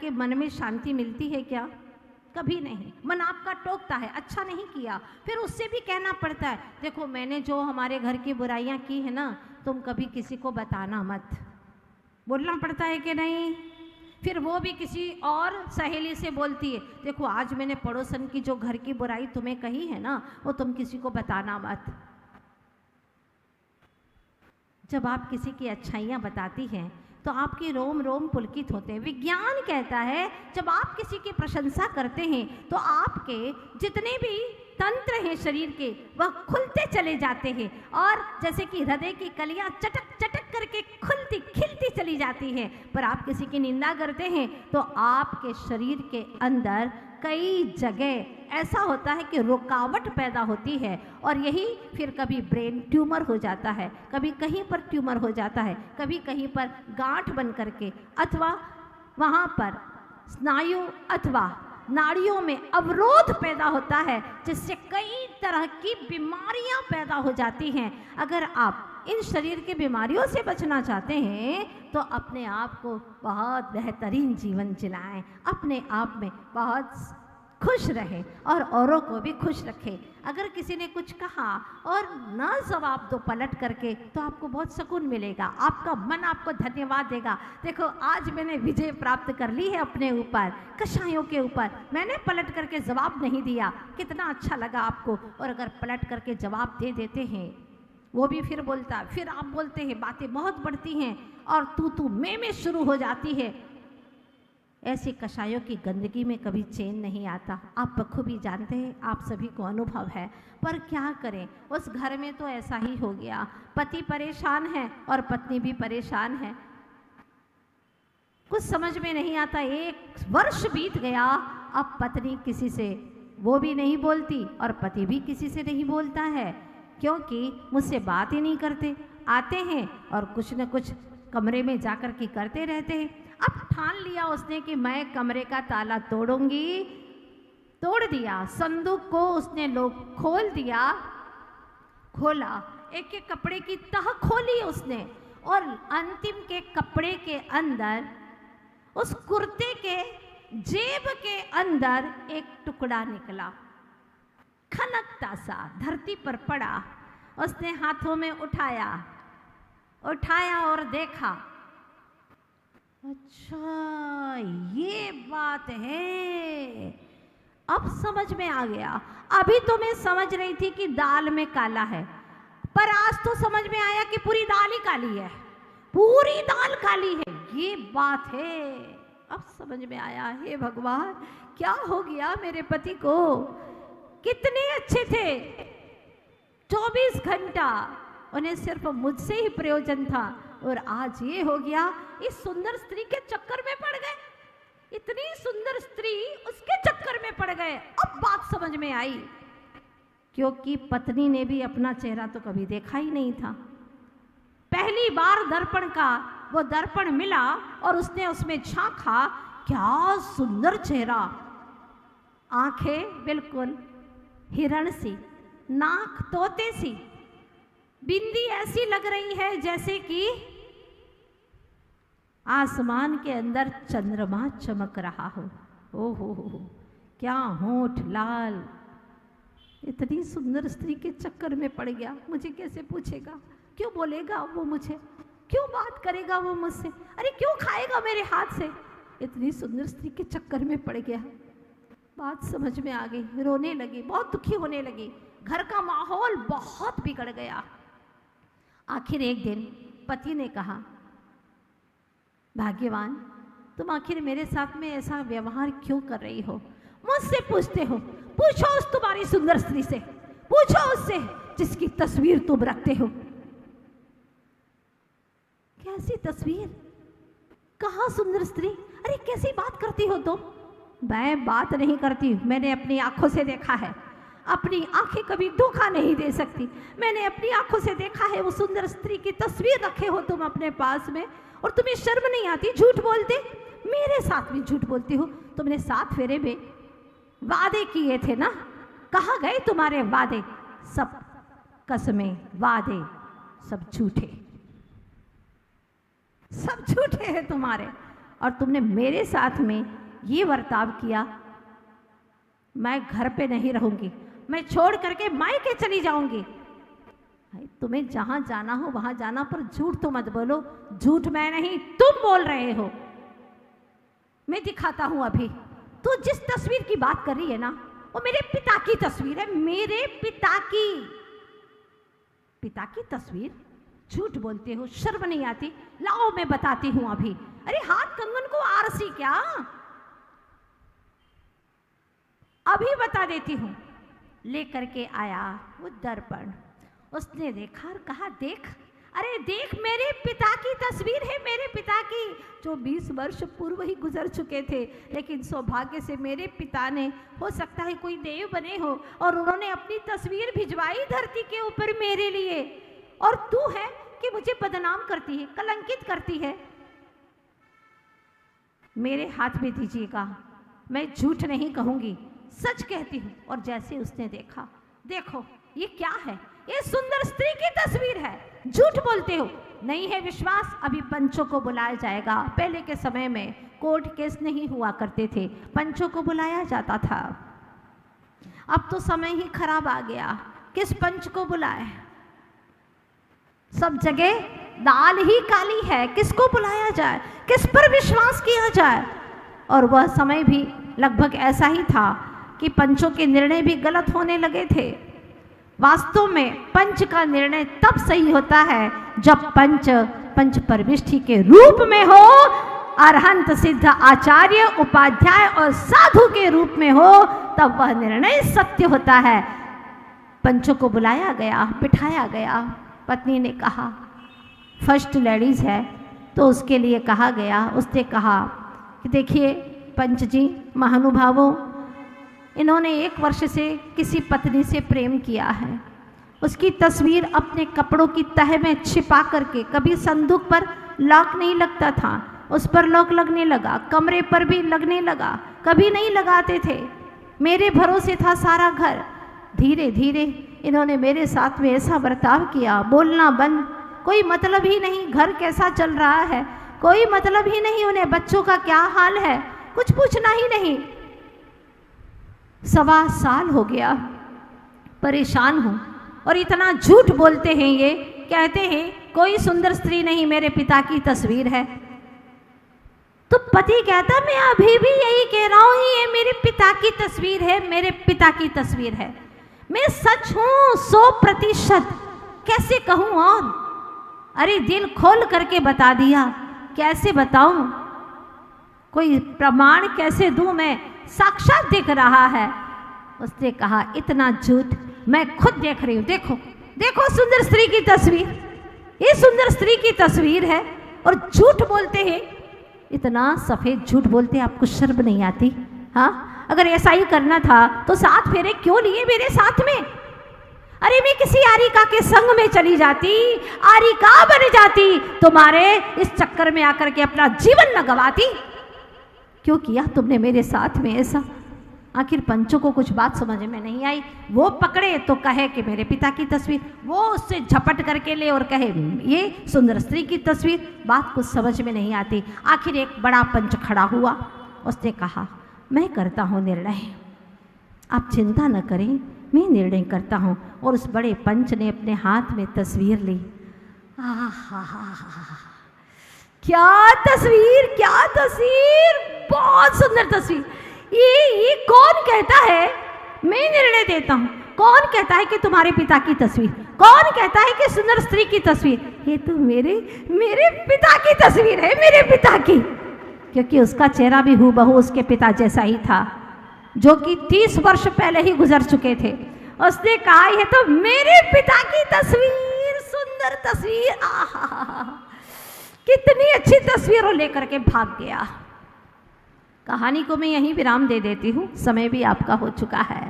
करके मन में शांति मिलती है क्या? कभी नहीं। मन आपका टोकता है, अच्छा नहीं किया, फिर उससे भी कहना पड़ता है देखो मैंने जो हमारे घर की बुराइयां की है ना, तुम कभी किसी को बताना मत, बोलना पड़ता है कि नहीं? फिर वो भी किसी और सहेली से बोलती है देखो आज मैंने पड़ोसन की जो घर की बुराई तुम्हें कही है ना, वो तुम किसी को बताना मत। जब आप किसी की अच्छाइयाँ बताती हैं तो आपके रोम रोम पुलकित होते हैं। विज्ञान कहता है जब आप किसी की प्रशंसा करते हैं तो आपके जितने भी तंत्र हैं शरीर के वह खुलते चले जाते हैं, और जैसे कि हृदय की कलियां चटक चटक करके खुलती खिलती चली जाती हैं। पर आप किसी की निंदा करते हैं तो आपके शरीर के अंदर कई जगह ऐसा होता है कि रुकावट पैदा होती है, और यही फिर कभी ब्रेन ट्यूमर हो जाता है, कभी कहीं पर ट्यूमर हो जाता है, कभी कहीं पर गांठ बन करके, अथवा वहाँ पर स्नायु अथवा नाड़ियों में अवरोध पैदा होता है, जिससे कई तरह की बीमारियां पैदा हो जाती हैं। अगर आप इन शरीर की बीमारियों से बचना चाहते हैं तो अपने आप को बहुत बेहतरीन जीवन जिलाएं, अपने आप में बहुत खुश रहें और औरों को भी खुश रखें। अगर किसी ने कुछ कहा और न जवाब दो पलट करके तो आपको बहुत सुकून मिलेगा, आपका मन आपको धन्यवाद देगा। देखो आज मैंने विजय प्राप्त कर ली है अपने ऊपर, कषायों के ऊपर। मैंने पलट करके जवाब नहीं दिया, कितना अच्छा लगा आपको। और अगर पलट करके जवाब दे देते हैं, वो भी फिर बोलता, फिर आप बोलते हैं, बातें बहुत बढ़ती हैं और तू मैं शुरू हो जाती है। ऐसी कषायों की गंदगी में कभी चैन नहीं आता। आप बखूबी जानते हैं, आप सभी को अनुभव है। पर क्या करें, उस घर में तो ऐसा ही हो गया। पति परेशान है और पत्नी भी परेशान है, कुछ समझ में नहीं आता। 1 वर्ष बीत गया, अब पत्नी किसी से वो भी नहीं बोलती और पति भी किसी से नहीं बोलता है, क्योंकि मुझसे बात ही नहीं करते। आते हैं और कुछ न कुछ कमरे में जाकर के करते रहते हैं। अब ठान लिया उसने कि मैं कमरे का ताला तोड़ूंगी, तोड़ दिया। संदूक को उसने लोग खोल दिया, खोला, एक एक कपड़े की तह खोली उसने, और अंतिम के कपड़े के अंदर, उस कुर्ते के जेब के अंदर एक टुकड़ा निकला, खनकता सा धरती पर पड़ा। उसने हाथों में उठाया और देखा, अच्छा ये बात है, अब समझ में आ गया। अभी तो मैं समझ रही थी कि दाल में काला है, पर आज तो समझ में आया कि पूरी दाल ही काली है, पूरी दाल काली है, ये बात है। अब समझ में आया, हे भगवान क्या हो गया मेरे पति को, कितने अच्छे थे, 24 घंटा उन्हें सिर्फ मुझसे ही प्रयोजन था, और आज ये हो गया। इस सुंदर स्त्री के चक्कर में पड़ गए, इतनी सुंदर स्त्री उसके चक्कर में पड़ गए। अब बात समझ में आई, क्योंकि पत्नी ने भी अपना चेहरा तो कभी देखा ही नहीं था। पहली बार दर्पण का वो दर्पण मिला और उसने उसमें झांका, क्या सुंदर चेहरा, आंखें बिल्कुल हिरण सी, नाक तोते सी, बिंदी ऐसी लग रही है जैसे कि आसमान के अंदर चंद्रमा चमक रहा हो। ओ हो, क्या होठ लाल। इतनी सुंदर स्त्री के चक्कर में पड़ गया। मुझे कैसे पूछेगा, क्यों बोलेगा वो मुझे, क्यों बात करेगा वो मुझसे, अरे क्यों खाएगा मेरे हाथ से। इतनी सुंदर स्त्री के चक्कर में पड़ गया। बात समझ में आ गई, रोने लगी, बहुत दुखी होने लगी, घर का माहौल बहुत बिगड़ गया। आखिर एक दिन पति ने कहा, भाग्यवान तुम आखिर मेरे साथ में ऐसा व्यवहार क्यों कर रही हो, मुझसे पूछते हो, पूछो उस तुम्हारी सुंदर स्त्री से, पूछो उससे जिसकी तस्वीर तुम रखते हो। कैसी तस्वीर, कहाँ सुंदर स्त्री, अरे कैसी बात करती हो तुम। मैं बात नहीं करती, मैंने अपनी आंखों से देखा है, अपनी आंखें कभी धोखा नहीं दे सकती। मैंने अपनी आंखों से देखा है, वो सुंदर स्त्री की तस्वीर रखे हो तुम अपने पास में, और तुम्हें शर्म नहीं आती, झूठ बोलते, मेरे साथ भी झूठ बोलती हो। तुमने 7 फेरे में वादे किए थे ना, कहाँ गए तुम्हारे वादे, सब कसमें वादे सब झूठे, सब झूठे हैं तुम्हारे। और तुमने मेरे साथ में ये बर्ताव किया, मैं घर पे नहीं रहूँगी, मैं छोड़ करके मायके चली जाऊँगी। तुम्हें जहाँ जाना हो वहाँ जाना, पर झूठ तो मत बोलो। झूठ मैं नहीं, तुम बोल रहे हो। मैं दिखाता हूँ अभी। तू जिस तस्वीर की बात कर रही है ना, वो मेरे पिता की तस्वीर है, मेरे पिता की तस्वीर। झूठ बोलते हो, शर्म नहीं आती? लाओ मैं बताती हूँ अभी। अरे हाथ कंगन को आरसी क्या, अभी बता देती हूँ। लेकर के आया वो दर्पण, उसने देखा और कहा, देख, अरे देख, मेरे पिता की तस्वीर है, मेरे पिता की, जो 20 वर्ष पूर्व ही गुजर चुके थे। लेकिन सौभाग्य से मेरे पिता ने, हो सकता है कोई देव बने हो, और उन्होंने अपनी तस्वीर भिजवाई धरती के ऊपर मेरे लिए। और तू है कि मुझे बदनाम करती है, कलंकित करती है। मेरे हाथ में दीजिएगा, मैं झूठ नहीं कहूँगी, सच कहती हूँ। और जैसे उसने देखा, देखो ये क्या है, ये सुंदर स्त्री की तस्वीर है। झूठ बोलते हो, नहीं है विश्वास? अभी पंचों को बुलाया जाएगा। पहले के समय में कोर्ट केस नहीं हुआ करते थे, पंचों को बुलाया जाता था। अब तो समय ही खराब आ गया, किस पंच को बुलाए? सब जगह दाल ही काली है, किसको बुलाया जाए, किस पर विश्वास किया जाए? और वह समय भी लगभग ऐसा ही था कि पंचों के निर्णय भी गलत होने लगे थे। वास्तव में पंच का निर्णय तब सही होता है जब पंच परमिष्ठी के रूप में हो, अरहंत सिद्ध आचार्य उपाध्याय और साधु के रूप में हो, तब वह निर्णय सत्य होता है। पंचों को बुलाया गया, बिठाया गया। पत्नी ने कहा, फर्स्ट लेडीज है तो उसके लिए कहा गया। उसने कहा कि देखिए पंच जी, महानुभावों, इन्होंने 1 वर्ष से किसी पत्नी से प्रेम किया है। उसकी तस्वीर अपने कपड़ों की तह में छिपा करके, कभी संदूक पर लॉक नहीं लगता था, उस पर लॉक लगने लगा, कमरे पर भी लगने लगा, कभी नहीं लगाते थे। मेरे भरोसे था सारा घर। धीरे धीरे इन्होंने मेरे साथ में ऐसा बर्ताव किया, बोलना बंद, कोई मतलब ही नहीं घर कैसा चल रहा है, कोई मतलब ही नहीं उन्हें बच्चों का क्या हाल है, कुछ पूछना ही नहीं। 1.25 साल हो गया, परेशान हूँ। और इतना झूठ बोलते हैं, ये कहते हैं कोई सुंदर स्त्री नहीं, मेरे पिता की तस्वीर है। तो पति कहता, मैं अभी भी यही कह रहा हूँ, ये मेरे पिता की तस्वीर है, मेरे पिता की तस्वीर है। मैं सच हूँ 100%, कैसे कहूँ? और अरे दिल खोल करके बता दिया, कैसे बताऊं? कोई प्रमाण कैसे दूं? मैं साक्षात दिख रहा है। उसने कहा, इतना झूठ मैं खुद देख रही हूं, देखो देखो सुंदर स्त्री की तस्वीर, ये सुंदर स्त्री की तस्वीर है, और झूठ बोलते हैं। इतना सफेद झूठ बोलते हैं, आपको शर्म नहीं आती? हाँ, अगर ऐसा ही करना था तो 7 फेरे क्यों लिए मेरे साथ में? अरे मैं किसी आरिका के संग में चली जाती, आरिका बन जाती, तुम्हारे इस चक्कर में आकर के अपना जीवन न गवाती। क्यों किया तुमने मेरे साथ में ऐसा? आखिर पंचों को कुछ बात समझ में नहीं आई। वो पकड़े तो कहे कि मेरे पिता की तस्वीर, वो उससे झपट करके ले और कहे ये सुंदर स्त्री की तस्वीर। बात कुछ समझ में नहीं आती। आखिर एक बड़ा पंच खड़ा हुआ, उसने कहा, मैं करता हूँ निर्णय, आप चिंता न करें, मैं निर्णय करता हूँ। और उस बड़े पंच ने अपने हाथ में तस्वीर ली। क्या तस्वीर, क्या तस्वीर, बहुत सुंदर तस्वीर। ये कौन कहता है मैं निर्णय देता हूँ? कौन कहता है कि तुम्हारे पिता की तस्वीर? कौन कहता है कि सुंदर स्त्री की तस्वीर? ये तो मेरे पिता की तस्वीर है, मेरे पिता की। क्योंकि उसका चेहरा भी हूबहू उसके पिता जैसा ही था, जो कि 30 वर्ष पहले ही गुजर चुके थे। उसने कहा, ये तो मेरे पिता की तस्वीर, सुंदर तस्वीर, आहा, कितनी अच्छी तस्वीर, और लेकर के भाग गया। कहानी को मैं यहीं विराम दे देती हूँ, समय भी आपका हो चुका है।